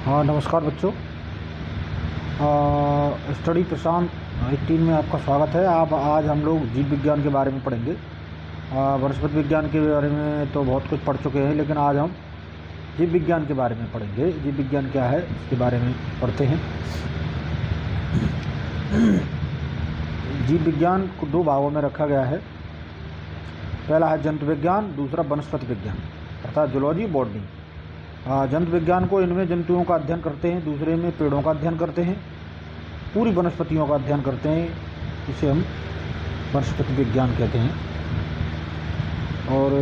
हाँ, नमस्कार बच्चों। स्टडी प्रशांत 18 में आपका स्वागत है। आज हम लोग जीव विज्ञान के बारे में पढ़ेंगे। वनस्पति विज्ञान के बारे में तो बहुत कुछ पढ़ चुके हैं, लेकिन आज हम जीव विज्ञान के बारे में पढ़ेंगे। जीव विज्ञान क्या है इसके बारे में पढ़ते हैं। जीव विज्ञान को दो भागों में रखा गया है। पहला है जंतु विज्ञान, दूसरा वनस्पति विज्ञान अर्थात जूलॉजी, बॉटनी। जंतु विज्ञान को इनमें जंतुओं का अध्ययन करते हैं, दूसरे में पेड़ों का अध्ययन करते हैं, पूरी वनस्पतियों का अध्ययन करते हैं। इसे हम वनस्पति विज्ञान कहते हैं। और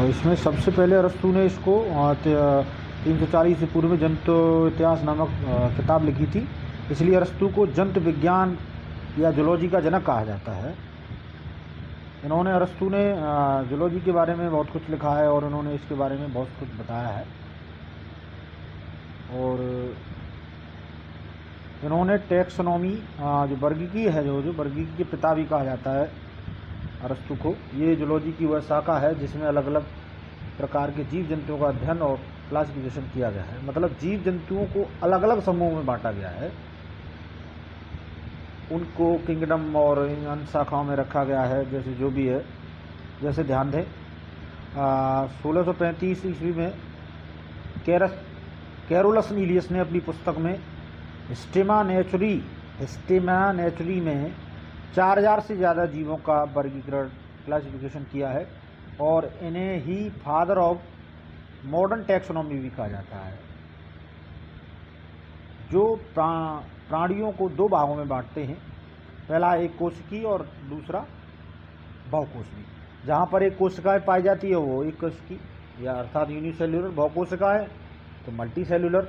इसमें सबसे पहले अरस्तु ने इसको 340 ईस्वी पूर्व में जंतु इतिहास नामक किताब लिखी थी। इसलिए अरस्तु को जंतु विज्ञान या जूलॉजी का जनक कहा जाता है। अरस्तु ने जूलॉजी के बारे में बहुत कुछ लिखा है और उन्होंने इसके बारे में बहुत कुछ बताया है। और इन्होंने टैक्सोनॉमी जो वर्गीकी है, जो वर्गीकी के पिता भी कहा जाता है अरस्तु को। ये जूलॉजी की वह शाखा है जिसमें अलग अलग प्रकार के जीव जंतुओं का अध्ययन और क्लासिफिकेशन किया गया है। मतलब जीव जंतुओं को अलग अलग समूहों में बांटा गया है, उनको किंगडम और इन शाखाओं में रखा गया है। जैसे जो भी है, जैसे ध्यान दें 1635 ईस्वी में कैरोलस नीलियस ने अपनी पुस्तक में स्टेमा नेचुरी में 4000 से ज़्यादा जीवों का वर्गीकरण, क्लासिफिकेशन किया है और इन्हें ही फादर ऑफ मॉडर्न टैक्सोनॉमी भी कहा जाता है। जो प्राणियों को दो भागों में बांटते हैं, पहला एक कोशिकी और दूसरा बहुकोशिकी। जहाँ पर एक कोशिकाएं पाई जाती है वो एक कोशिकी या अर्थात यूनिसेल्युलर, बहुकोशिकाएं तो मल्टी सेल्युलर।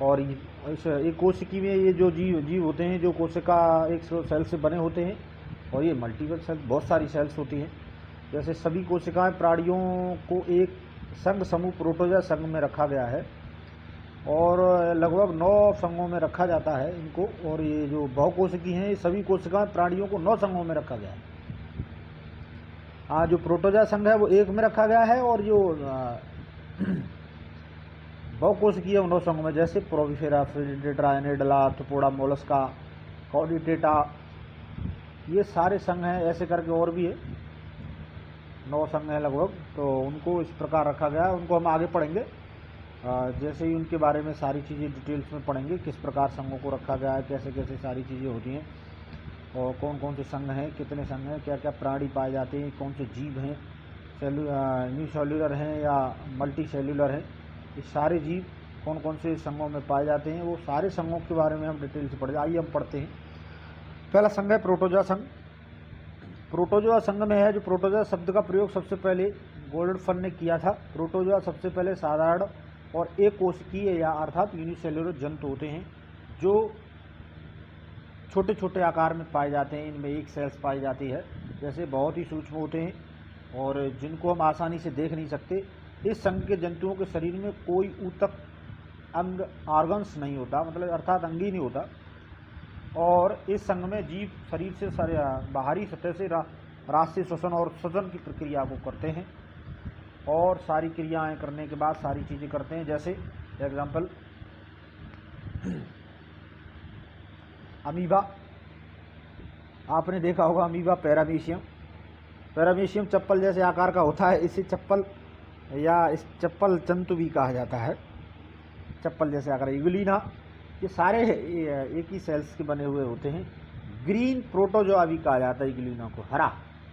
और इस एक कोशिकी में ये जो जीव होते हैं, जो कोशिका एक सेल से बने होते हैं, और ये मल्टीपल सेल, बहुत सारी सेल्स होती हैं। जैसे सभी कोशिकाएं प्राणियों को एक संघ समूह प्रोटोजा संघ में रखा गया है और लगभग 9 संघों में रखा जाता है इनको। और ये जो बहुकोशिकी हैं, सभी कोशिकाएं प्राणियों को 9 संघों में रखा गया है। जो प्रोटोजा संघ है वो एक में रखा गया है और जो बहुकोशिकीय 9 संघों में, जैसे प्रोविफेरा, फ्रिजिडेटा, एनेडला, थोपोडा, मोलस्का, कॉर्डिटेटा, ये सारे संघ हैं। ऐसे करके और भी है, 9 संघ हैं लगभग। तो उनको इस प्रकार रखा गया है। उनको हम आगे पढ़ेंगे जैसे ही उनके बारे में सारी चीज़ें डिटेल्स में पढ़ेंगे, किस प्रकार संघों को रखा गया है, कैसे कैसे सारी चीज़ें होती हैं और कौन कौन से संघ हैं, कितने संघ हैं, क्या क्या प्राणी पाए जाते हैं, कौन से जीव हैं, यूनिसेल्युलर हैं या मल्टी सेल्युलर हैं, ये सारे जीव कौन कौन से संघों में पाए जाते हैं, वो सारे संघों के बारे में हम डिटेल से पढ़ें। आइए हम पढ़ते हैं। पहला संघ है प्रोटोजा संघ। प्रोटोजोआ संघ में है, जो प्रोटोजा शब्द का प्रयोग सबसे पहले गोल्डफन ने किया था। प्रोटोजोआ सबसे पहले साधारण और एक कोशिकीय या अर्थात यूनिसेल्युलर जंतु होते हैं, जो छोटे छोटे आकार में पाए जाते हैं। इनमें एक सेल्स पाई जाती है, जैसे बहुत ही सूक्ष्म होते हैं और जिनको हम आसानी से देख नहीं सकते। इस संघ के जंतुओं के शरीर में कोई ऊतक अंग ऑर्गन्स नहीं होता, मतलब अर्थात अंग ही नहीं होता। और इस संघ में जीव शरीर से बाहरी सतह से रास से श्वसन और श्वसन की प्रक्रिया को करते हैं और सारी क्रियाएं करने के बाद सारी चीज़ें करते हैं। जैसे एग्जाम्पल अमीबा, आपने देखा होगा अमीबा पैरामीशियम चप्पल जैसे आकार का होता है। इसे चप्पल या इस चप्पल जंतु भी कहा जाता है, चप्पल जैसे आकार। इग्लिना, ये सारे एक ही सेल्स के बने हुए होते हैं। ग्रीन प्रोटोजोआ भी कहा जाता है इग्लिना को,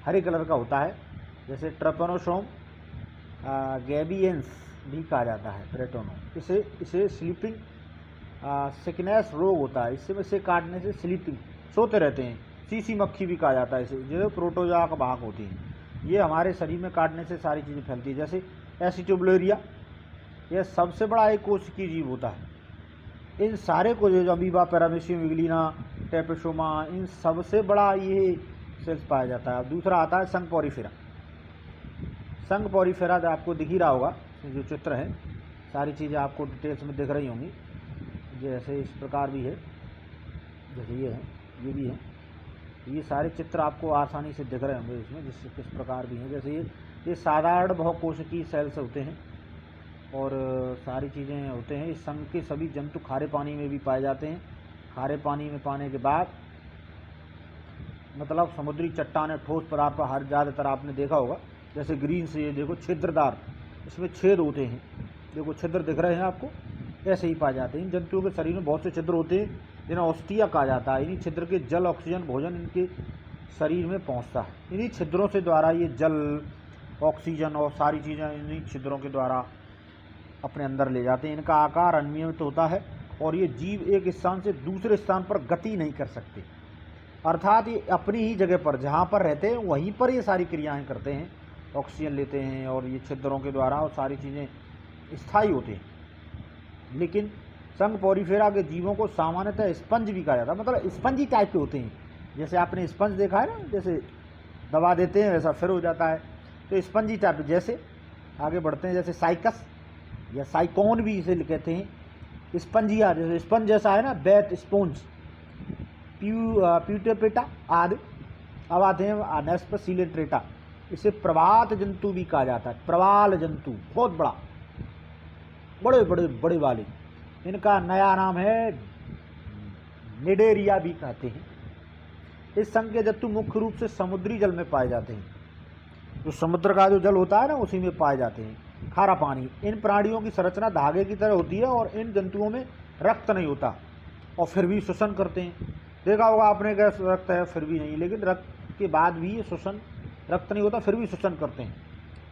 हरे कलर का होता है। जैसे ट्रेपनोसोम गैबियंस भी कहा जाता है, प्रेटोनो। इसे स्लीपिंग सिकनेस रोग होता है, इसे काटने से स्लीपिंग, सोते रहते हैं। सीसी मक्खी भी कहा जाता है इसे, जो प्रोटोजोआ का भाग होती है। ये हमारे शरीर में काटने से सारी चीज़ें फैलती है। जैसे एसिटोब्लेरिया, यह सबसे बड़ा एक कोशिकीय जीव होता है। इन सारे को जो अमीबा, पैरामीशियम, इग्लिना, टेपेसोमा, इन सबसे बड़ा ये सेल्स पाया जाता है। दूसरा आता है संघ पॉरीफेरा। संघ पॉरीफेरा आपको दिख ही रहा होगा, जो चित्र है, सारी चीज़ें आपको डिटेल्स में दिख रही होंगी। जैसे इस प्रकार भी है, जैसे ये है, ये भी है। ये सारे चित्र आपको आसानी से दिख रहे होंगे इसमें, जिससे किस प्रकार भी हैं। जैसे ये साधारण बहुकोशिकीय सेल्स होते हैं और सारी चीज़ें होते हैं। इस संघ के सभी जंतु खारे पानी में भी पाए जाते हैं। खारे पानी में पाने के बाद मतलब समुद्री चट्टानें, ठोस पदार्थ पर हर ज़्यादातर आपने देखा होगा, जैसे ग्रीन से ये देखो छिद्रदार, इसमें छेद होते हैं, देखो छिद्र दिख रहे हैं आपको, ऐसे ही पाए जाते हैं। इन जंतुओं के शरीर में बहुत से छिद्र होते हैं जिन्हें ऑस्टिया कहा जाता है। इन्हीं छिद्र के जल, ऑक्सीजन, भोजन इनके शरीर में पहुंचता है। इन्हीं छिद्रों से द्वारा ये जल, ऑक्सीजन और सारी चीज़ें इन्हीं छिद्रों के द्वारा अपने अंदर ले जाते हैं। इनका आकार अनियमित होता है और ये जीव एक स्थान से दूसरे स्थान पर गति नहीं कर सकते, अर्थात ये अपनी ही जगह पर जहाँ पर रहते हैं वहीं पर ये सारी क्रियाएं करते हैं, ऑक्सीजन लेते हैं और ये छिद्रों के द्वारा और सारी चीज़ें स्थायी होते हैं। लेकिन संघ पोरीफेरा के जीवों को सामान्यतः स्पंज भी कहा जाता है, मतलब स्पंजी टाइप के होते हैं। जैसे आपने स्पंज देखा है ना, जैसे दबा देते हैं वैसा फिर हो जाता है, तो स्पंजी टाइप। जैसे आगे बढ़ते हैं, जैसे साइकस या साइकोन भी इसे कहते हैं। स्पंजिया जैसे स्पंज जैसा है ना, बैट, स्पॉन्ज, प्यूटेपेटा आदि। अब आते हैं नेस्पसिलेट्रेटा, इसे प्रवात जंतु भी कहा जाता है। प्रवाल जंतु, बहुत बड़ा, बड़े बड़े बड़े वाले। इनका नया नाम है निडेरिया भी कहते हैं। इस संघ के जंतु मुख्य रूप से समुद्री जल में पाए जाते हैं। जो समुद्र का जो जल होता है ना, उसी में पाए जाते हैं। खारा पानी। इन प्राणियों की संरचना धागे की तरह होती है और इन जंतुओं में रक्त नहीं होता और फिर भी श्वसन करते हैं। देखा होगा आपने, गैस रक्त है फिर भी नहीं, लेकिन रक्त के बाद भी ये श्वसन, रक्त नहीं होता फिर भी श्वसन करते हैं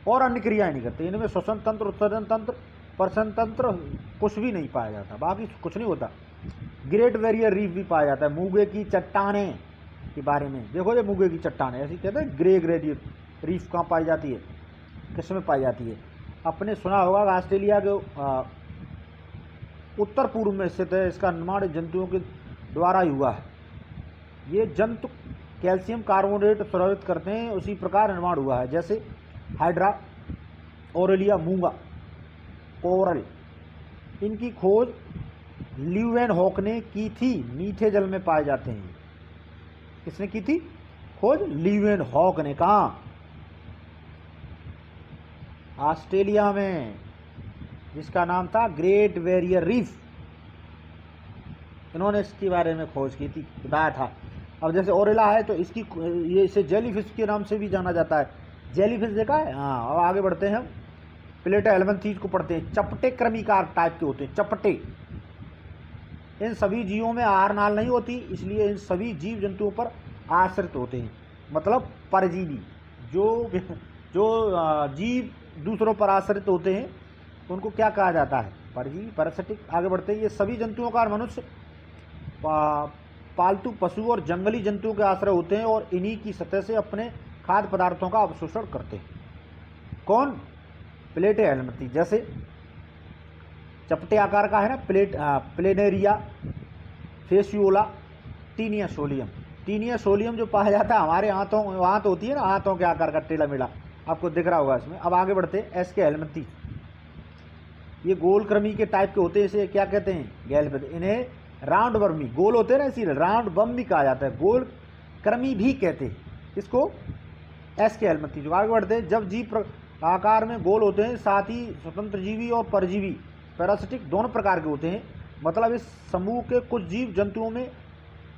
और अन्य क्रियाएं नहीं करते। इनमें श्वसन तंत्र, उत्सर्जन तंत्र, प्रसन तंत्र कुछ भी नहीं पाया जाता, बाकी कुछ नहीं होता। ग्रेट बैरियर रीफ भी पाया जाता है। मूंगे की चट्टानें के बारे में देखो, ये मूंगे की चट्टानें ऐसी कहते हैं। ग्रेट रीफ कहाँ पाई जाती है, किस में पाई जाती है? आपने सुना होगा ऑस्ट्रेलिया के उत्तर पूर्व में स्थित है। इसका निर्माण जंतुओं के द्वारा ही हुआ है। ये जंतु कैल्शियम कार्बोनेट स्रावित करते हैं, उसी प्रकार निर्माण हुआ है जैसे हाइड्रा, ओरेलिया, मूंगा, कोरल। इनकी खोज ल्यूवेनहॉक ने की थी, मीठे जल में पाए जाते हैं। किसने की थी खोज? ल्यूवेनहॉक ने। कहा? ऑस्ट्रेलिया में, जिसका नाम था ग्रेट बैरियर रीफ। इन्होंने इसके बारे में खोज की थी, बताया था। अब जैसे ओरेला है तो इसकी, ये इसे जेलीफिश के नाम से भी जाना जाता है। जेलीफिश देखा है? हाँ। अब आगे बढ़ते हैं हम, प्लेटा हेलमिंथीज को पढ़ते हैं। चपटे क्रमिकार टाइप के होते हैं, चपटे। इन सभी जीवों में आहार नाल नहीं होती, इसलिए इन सभी जीव जंतुओं पर आश्रित होते हैं, मतलब परजीवी। जो जीव दूसरों पर आश्रित होते हैं उनको क्या कहा जाता है? परजीवी, पैरासिटिक। आगे बढ़ते हैं। ये सभी जंतुओं का मनुष्य, पालतू पशु और जंगली जंतुओं के आश्रय होते हैं और इन्हीं की सतह से अपने खाद्य पदार्थों का अवशोषण करते हैं। कौन? प्लेटे हेलमिंथी। जैसे चपटे आकार का है ना, Planaria, Fasciola, Taenia solium. Taenia solium जो पाया जाता है हमारे हाथों, हाथ होती है ना, हाथों के आकार का टेढ़ा मेढ़ा, आपको दिख रहा होगा इसमें। अब आगे बढ़ते हैं। एस के हेलमिंथी, ये गोल क्रमी के टाइप के होते हैं, इसे क्या कहते हैं? गैलपैथ। इन्हें राउंड वर्मी, गोल होते हैं ना, इसीलिए राउंड बम भी कहा जाता है, गोल क्रमी भी कहते हैं इसको, एस के हेलमिंथी। जो आगे बढ़ते हैं, जब जीव आकार में गोल होते हैं, साथ ही स्वतंत्र जीवी और परजीवी, पैरासिटिक, दोनों प्रकार के होते हैं। मतलब इस समूह के कुछ जीव जंतुओं में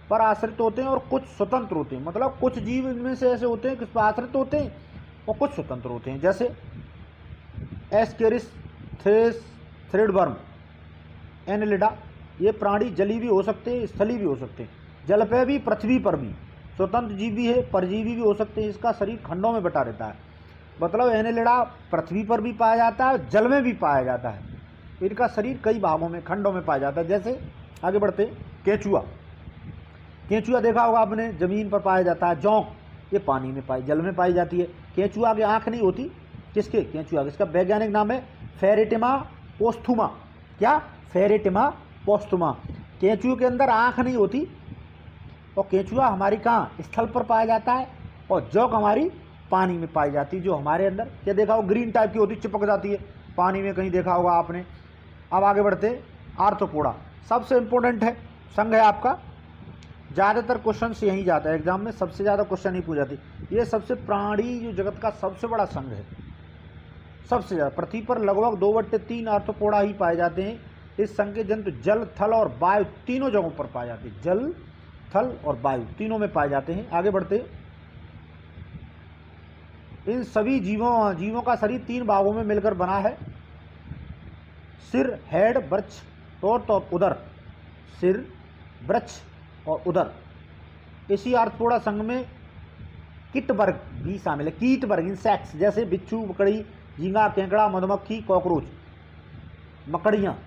पर आश्रित होते हैं और कुछ स्वतंत्र होते हैं। मतलब कुछ जीव इनमें से ऐसे होते हैं किस पर आश्रित होते हैं और कुछ स्वतंत्र होते हैं। जैसे एस्केरिस थ्रेडवर्म, एनेलिडा। ये प्राणी जली भी हो सकते हैं, स्थली भी हो सकते हैं, जल पे भी, पृथ्वी पर भी। स्वतंत्र जीव भी है, परजीवी भी हो सकते हैं। इसका शरीर खंडों में बटा रहता है, मतलब एनेलिडा पृथ्वी पर भी पाया जाता है, जल में भी पाया जाता है। इनका शरीर कई भागों में, खंडों में पाया जाता है। जैसे आगे बढ़ते, केंचुआ। केंचुआ देखा होगा आपने, जमीन पर पाया जाता है। जोंक, ये पानी में जल में पाई जाती है। केंचुआ की आंख नहीं होती, किसके? केंचुआ। इसका वैज्ञानिक नाम है फेरेटिमा पोस्थुमा। क्या? फेरेटिमा पोस्थुमा। केंचुए के अंदर आंख नहीं होती और केंचुआ हमारी कहाँ? स्थल पर पाया जाता है और जोंक हमारी पानी में पाई जाती है, जो हमारे अंदर क्या देखा हो, ग्रीन टाइप की होती, चिपक जाती है पानी में, कहीं देखा होगा आपने। अब आगे बढ़ते, आर्थ्रोपोडा सबसे इंपॉर्टेंट है, संघ है आपका। ज़्यादातर क्वेश्चन से यहीं जाता है, एग्जाम में सबसे ज़्यादा क्वेश्चन ही पूछ जाती। ये सबसे प्राणी जो जगत का सबसे बड़ा संघ है, सबसे ज़्यादा। पृथ्वी पर लगभग 2/3 आर्थ्रोपोडा ही पाए जाते हैं। इस संघ के जंतु जल, थल और वायु तीनों जगहों पर पाए जाते हैं। जल, थल और वायु तीनों में पाए जाते हैं। आगे बढ़ते हैं। इन सभी जीवों का शरीर 3 भागों में मिलकर बना है। सिर, हेड, वृक्ष, टोर्ट और उदर। सिर, वृक्ष और उदर। इसी आर्थ्रोपोडा संघ में कीट वर्ग भी शामिल है। कीट वर्ग इंसेक्ट्स जैसे बिच्छू, मकड़ी, झींगा, केकड़ा, मधुमक्खी, कॉकरोच, मकड़ियाँ।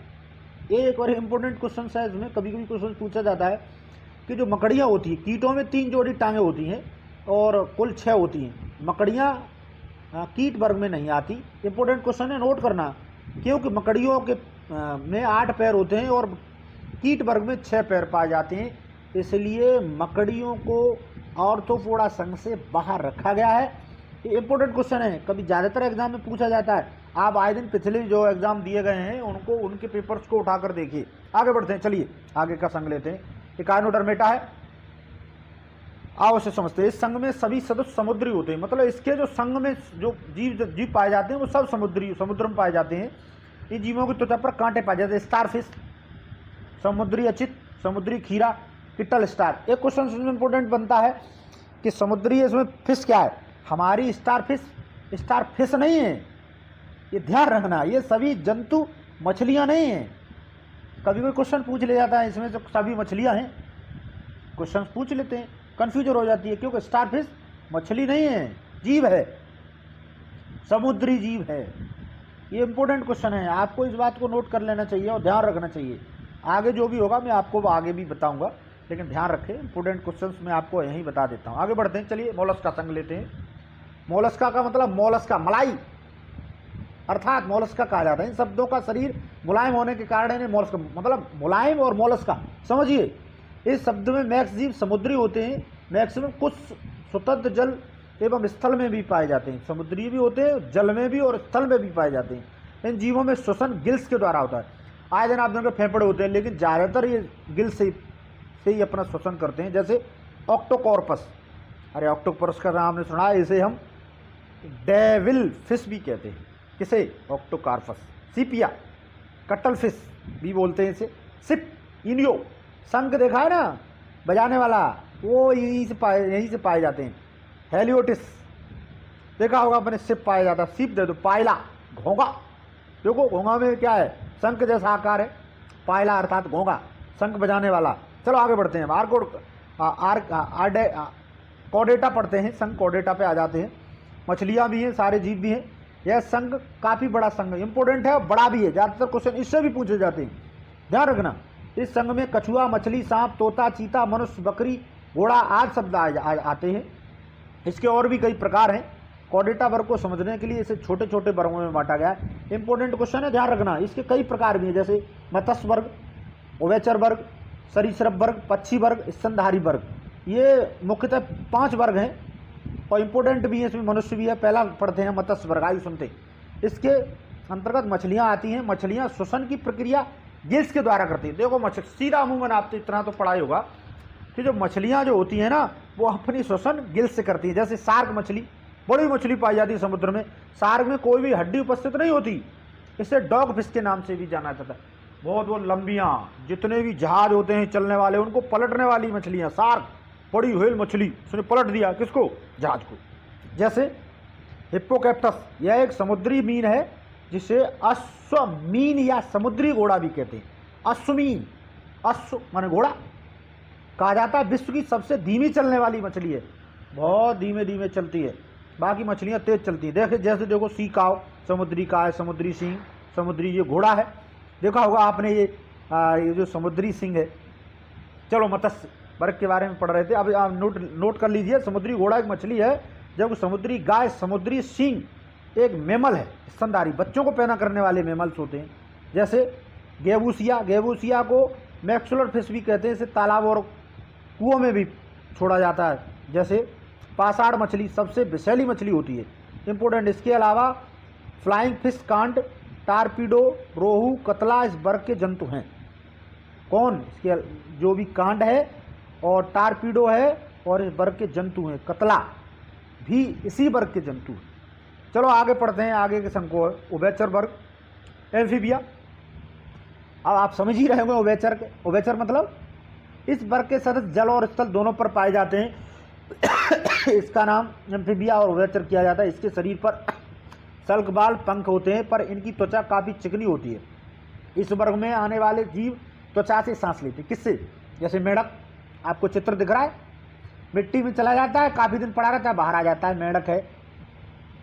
एक और इम्पोर्टेंट क्वेश्चन है इसमें, कभी कभी क्वेश्चन पूछा जाता है कि जो मकड़ियाँ होती हैं, कीटों में 3 जोड़ी टांगें होती हैं और कुल 6 होती हैं। मकड़ियाँ कीट वर्ग में नहीं आती। इम्पोर्टेंट क्वेश्चन है, नोट करना, क्योंकि मकड़ियों के में 8 पैर होते हैं और कीट वर्ग में 6 पैर पाए जाते हैं, इसलिए मकड़ियों को आर्थ्रोपोडा संघ से बाहर रखा गया है। ये इम्पोर्टेंट क्वेश्चन है, कभी ज़्यादातर एग्जाम में पूछा जाता है। आप आए दिन पिछले जो एग्जाम दिए गए हैं उनको, उनके पेपर्स को उठाकर देखिए। आगे बढ़ते हैं, चलिए आगे का संघ लेते हैं। इकाइनोडर्मेटा है, आओ उसे समझते हैं। इस संघ में सभी सदस्य समुद्री होते हैं, मतलब इसके जो संघ में जो जीव पाए जाते हैं वो सब समुद्र में पाए जाते हैं। इन जीवों की त्वचा पर कांटे पाए जाते हैं। स्टारफिश, समुद्री अचित, समुद्री खीरा, किटल स्टार। एक क्वेश्चन इसमें इंपॉर्टेंट बनता है कि समुद्री इसमें फिश क्या है। हमारी स्टारफिश नहीं है, ये ध्यान रखना। ये सभी जंतु मछलियां नहीं हैं। कभी कोई क्वेश्चन पूछ ले जाता है इसमें तो सभी मछलियां हैं, क्वेश्चन पूछ लेते हैं, कंफ्यूजन हो जाती है, क्योंकि स्टारफिश मछली नहीं है, जीव है, समुद्री जीव है। ये इंपॉर्टेंट क्वेश्चन है, आपको इस बात को नोट कर लेना चाहिए और ध्यान रखना चाहिए। आगे जो भी होगा मैं आपको आगे भी बताऊंगा, लेकिन ध्यान रखें, इंपॉर्टेंट क्वेश्चंस मैं आपको यहीं बता देता हूं। आगे बढ़ते हैं, चलिए मोलस्का संघ लेते हैं। मोलस्का का मतलब मोलस्का, मलाई, अर्थात मोलस्का कहा जाता है। इन शब्दों का शरीर मुलायम होने के कारण इन्हें मोलस्का, मतलब मुलायम और मोलस्का समझिए। इस शब्द में मैक्स जीव समुद्री होते हैं, मैक्सिमम कुछ स्वतंत्र जल एवं स्थल में भी पाए जाते हैं। समुद्री भी होते हैं, जल में भी और स्थल में भी पाए जाते हैं। इन जीवों में श्वसन गिल्स के द्वारा होता है। आए दिन आप देखो फेफड़े होते हैं, लेकिन ज़्यादातर ये गिल्स से ही अपना श्वसन करते हैं। जैसे ऑक्टोकॉर्पस, अरे ऑक्टोकॉर्पस का नाम ने सुना है, इसे हम डेविल फिश भी कहते हैं। किसे? ऑक्टोकॉर्पस। सीपिया, कटल फिश भी बोलते हैं इसे। सिप, इनियो, शंख देखा है ना बजाने वाला, वो यहीं से पाए जाते हैं। हेलियोटिस देखा होगा अपने, सिप पाया जाता है। सिप दे दो। पायला, घोंगा, देखो घोंगा में क्या है, शंख जैसा आकार है। पायला अर्थात घोंगा, शंख बजाने वाला। चलो आगे बढ़ते हैं। कॉर्डेटा पढ़ते हैं, संघ कॉर्डेटा पे आ जाते हैं। मछलियाँ भी हैं, सारे जीव भी हैं। यह संघ काफ़ी बड़ा संघ इंपॉर्टेंट है, बड़ा भी है। ज़्यादातर क्वेश्चन इससे भी पूछे जाते हैं, ध्यान रखना। इस संघ में कछुआ, मछली, सांप, तोता, चीता, मनुष्य, बकरी, घोड़ा आदि शब्द आते हैं। इसके और भी कई प्रकार हैं। कॉर्डेटा वर्ग को समझने के लिए इसे छोटे छोटे वर्गों में बांटा गया है। इंपॉर्टेंट क्वेश्चन है, ध्यान रखना। इसके कई प्रकार भी हैं, जैसे मत्स्य वर्ग, उभयचर वर्ग, सरीसृप वर्ग, पक्षी वर्ग, स्तनधारी वर्ग। ये मुख्यतः 5 वर्ग हैं और इम्पोर्टेंट भी है, इसमें मनुष्य भी है। पहला पढ़ते हैं मत्स्य वर्ग, आइए सुनते हैं। इसके अंतर्गत मछलियाँ आती हैं। मछलियाँ श्वसन की प्रक्रिया गिल्स के द्वारा करती हैं। देखो मछली सीधा अमूमन आपने इतना तो पढ़ा ही होगा कि जो मछलियाँ जो होती हैं ना, वो अपनी श्वसन गिल्स से करती हैं। जैसे शार्क मछली, बड़ी मछली पाई जाती है समुद्र में। शार्क में कोई भी हड्डी उपस्थित नहीं होती, इसे डॉग फिश के नाम से भी जाना जाता है। बहुत लंबियाँ, जितने भी जहाज होते हैं चलने वाले, उनको पलटने वाली मछलियाँ, शार्क, बड़ी व्हेल मछली, उसने पलट दिया किसको? जहाज को। जैसे हिप्पोकैप्टस, यह एक समुद्री मीन है जिसे अश्वमीन या समुद्री घोड़ा भी कहते हैं। अश्वमीन, अश्व माने घोड़ा कहा जाता है। विश्व की सबसे धीमी चलने वाली मछली है, बहुत धीमे धीमे चलती है, बाकी मछलियाँ तेज चलती हैं। देखे जैसे देखो सी काव, समुद्री काय, समुद्री सिंह, समुद्री ये घोड़ा है, देखा होगा आपने। ये जो समुद्री सिंह है। चलो मत्स्य वर्ग के बारे में पढ़ रहे थे, अब आप नोट कर लीजिए। समुद्री घोड़ा एक मछली है, जब समुद्री गाय, समुद्री सिंह एक मेमल है, स्तनधारी, बच्चों को पैदा करने वाले मेमल्स होते हैं। जैसे गेवूसिया, गेवूसिया को मैक्सुलर फिश भी कहते हैं, इसे तालाब और कुओं में भी छोड़ा जाता है। जैसे पासाड़ मछली सबसे विषैली मछली होती है, इंपॉर्टेंट। इसके अलावा फ्लाइंग फिश, कांट, टारपीडो, रोहू, कतला इस वर्ग के जंतु हैं। कौन? इसके जो भी कांड है और टारपीडो है और इस वर्ग के जंतु हैं। कतला भी इसी वर्ग के जंतु हैं। चलो आगे पढ़ते हैं, आगे के संघ को उभयचर वर्ग एम्फीबिया। अब आप समझ ही रहे होंगे उभयचर के, उभयचर मतलब इस वर्ग के सदस्य जल और स्थल दोनों पर पाए जाते हैं। इसका नाम एम्फीबिया और उभयचर किया जाता है। इसके शरीर पर सल्क बाल पंख होते हैं, पर इनकी त्वचा काफी चिकनी होती है। इस वर्ग में आने वाले जीव त्वचा से सांस लेते हैं। किससे? जैसे मेढक, आपको चित्र दिख रहा है, मिट्टी में चला जाता है, काफी दिन पड़ा रहता है, बाहर आ जाता है, मेढक है।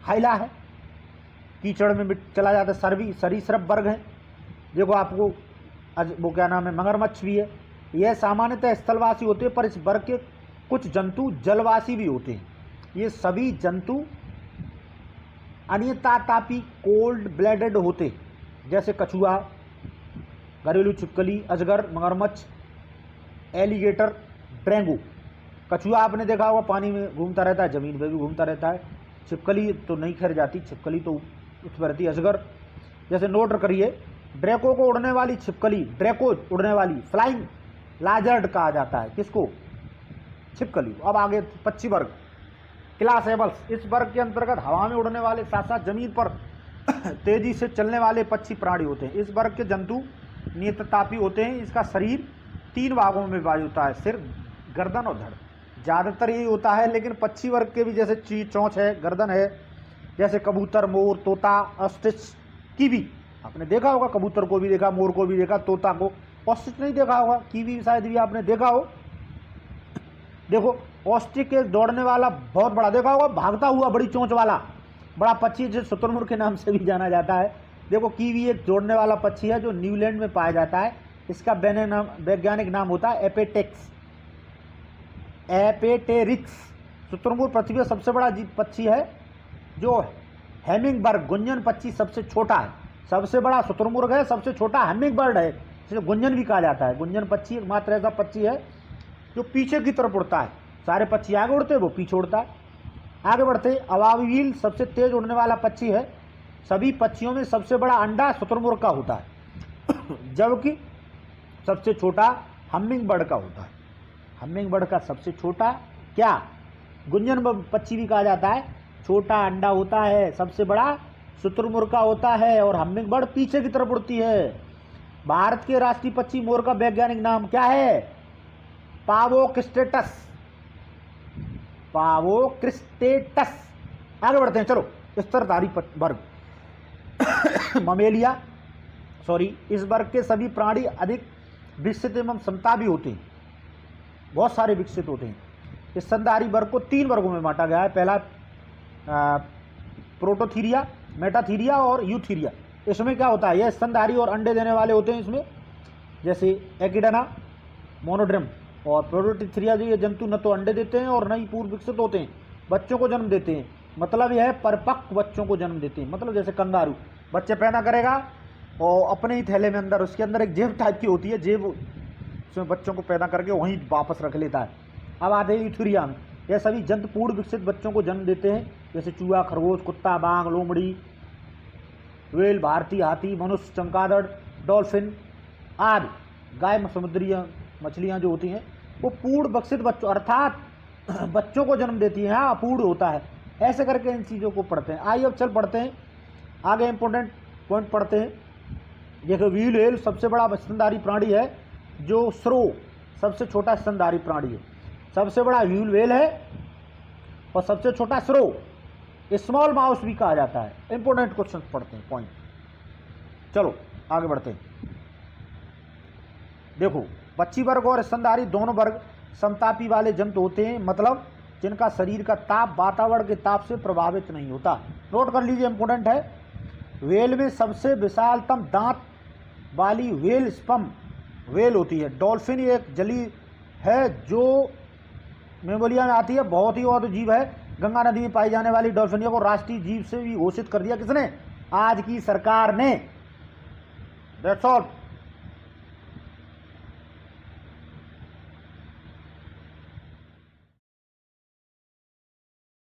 हाइला है, कीचड़ में चला जाता है। सरीसृप वर्ग है। देखो आपको वो क्या नाम है, मगरमच्छ भी है। यह सामान्यतः स्थलवासी होते हैं, पर इस वर्ग के कुछ जंतु जलवासी भी होते हैं। ये सभी जंतु अनियतातापी कोल्ड ब्लडेड होते हैं, जैसे कछुआ, घरेलू छिपकली, अजगर, मगरमच्छ, एलिगेटर, ड्रैंगो। कछुआ आपने देखा होगा पानी में घूमता रहता है, जमीन पे भी घूमता रहता है। छिपकली तो नहीं खैर जाती, छिपकली तो उस पर रहती है। अजगर, जैसे नोट करिए, ड्रैको को उड़ने वाली छिपकली, ड्रैको उड़ने वाली, फ्लाइंग लाजर्ड कहा जाता है। किसको? छिपकली। अब आगे पक्षी वर्ग क्लास एबल्स। इस वर्ग के अंतर्गत हवा में उड़ने वाले साथ साथ जमीन पर तेजी से चलने वाले पक्षी प्राणी होते हैं। इस वर्ग के जंतु नियततापी होते हैं। इसका शरीर 3 भागों में विभाजित होता है, सिर, गर्दन और धड़। ज़्यादातर यही होता है, लेकिन पक्षी वर्ग के भी जैसे चोंच है, गर्दन है, जैसे कबूतर, मोर, तोता, ऑस्ट्रिच कीवी। आपने देखा होगा, कबूतर को भी देखा, मोर को भी देखा, तोता को। ऑस्ट्रिच नहीं देखा होगा, कीवी शायद भी आपने देखा हो। देखो ऑस्ट्रिच एक दौड़ने वाला बहुत बड़ा, देखा होगा, भागता हुआ बड़ी चोंच वाला बड़ा पक्षी, जो शुतुरमुर्ग के नाम से भी जाना जाता है। देखो कीवी एक दौड़ने वाला पक्षी है जो न्यूजीलैंड में पाया जाता है। इसका वैज्ञानिक नाम होता है एपेटेरिक्स। शुतुरमुर्ग पृथ्वी का सबसे बड़ा पक्षी है। जो हेमिंग बर्ड गुंजन पक्षी सबसे छोटा है। सबसे बड़ा शुतुरमुर्ग है, सबसे छोटा हेमिंग बर्ड है, जिसे गुंजन भी कहा जाता है। गुंजन पक्षी एकमात्र ऐसा पक्षी है जो पीछे की तरफ उड़ता है। सारे पक्षी आगे उड़ते हैं, वो पीछे उड़ता है। आगे बढ़ते, अवाविल सबसे तेज उड़ने वाला पक्षी है। सभी पक्षियों में सबसे बड़ा अंडा शुतुरमुर्ग का होता है, जबकि सबसे छोटा हमिंग बर्ड का होता है। हमिंग बर्ड का सबसे छोटा क्या, गुंजन पक्षी भी कहा जाता है, छोटा अंडा होता है, सबसे बड़ा शुतुरमुर्ग का होता है, और हमिंग बर्ड पीछे की तरफ उड़ती है। भारत के राष्ट्रीय पक्षी मोर का वैज्ञानिक नाम क्या है? पावोक्रिस्टेटस। पावोक्रिस्टेटस। आगे बढ़ते हैं, चलो। स्तरधारी वर्ग ममेलिया, इस वर्ग के सभी प्राणी अधिक विकसित एवं समतापी होते हैं, बहुत सारे विकसित होते हैं। इस स्तनधारी वर्ग को 3 वर्गों में बांटा गया है। पहला प्रोटोथीरिया, मेटाथीरिया और यूथीरिया। इसमें क्या होता है, यह स्तनधारी और अंडे देने वाले होते हैं। इसमें जैसे एकिडाना, मोनोड्रम और प्रोटोथीरिया, जो ये जंतु न तो अंडे देते हैं और न ही पूर्व विकसित होते हैं, बच्चों को जन्म देते हैं। मतलब यह है परिपक्व बच्चों को जन्म देते हैं। मतलब जैसे कंगारू बच्चे पैदा करेगा और अपने ही थैले में अंदर, उसके अंदर एक जेब टाइप की होती है, जेब, उसमें बच्चों को पैदा करके वहीं वापस रख लेता है। अब आते हैं यूथीरिया में। यह सभी जंतु पूर्ण विकसित बच्चों को जन्म देते हैं, जैसे चूहा, खरगोश, कुत्ता, बाघ, लोमड़ी, व्हेल, भारतीय हाथी, मनुष्य, चमगादड़, डॉल्फिन आदि। गाय, समुद्री मछलियाँ जो होती हैं वो पूर्ण विकसित बच्चों अर्थात बच्चों को जन्म देती हैं। हाँ, अपूर्ण होता है। ऐसे करके इन चीज़ों को पढ़ते हैं। आइए अब चल पढ़ते हैं आगे, इंपॉर्टेंट पॉइंट पढ़ते हैं। देखो व्हील व्हेल सबसे बड़ा स्तनधारी प्राणी है, जो श्रो सबसे छोटा स्तनधारी प्राणी है। सबसे बड़ा व्हील व्हेल है और सबसे छोटा श्रो, स्मॉल माउस भी कहा जाता है। इंपॉर्टेंट क्वेश्चन पढ़ते हैं, पॉइंट। चलो आगे बढ़ते हैं। देखो पक्षी वर्ग और स्तनधारी दोनों वर्ग समतापी वाले जंतु होते हैं, मतलब जिनका शरीर का ताप वातावरण के ताप से प्रभावित नहीं होता। नोट कर लीजिए, इंपॉर्टेंट है। व्हेल में सबसे विशालतम दांत वाली व्हेल स्पम व्हेल होती है। डॉल्फिन एक जली है जो मेमोलिया में आती है, बहुत ही और जीव है। गंगा नदी में पाई जाने वाली डॉल्फिनिया को राष्ट्रीय जीव से भी घोषित कर दिया किसने? आज की सरकार ने। That's all.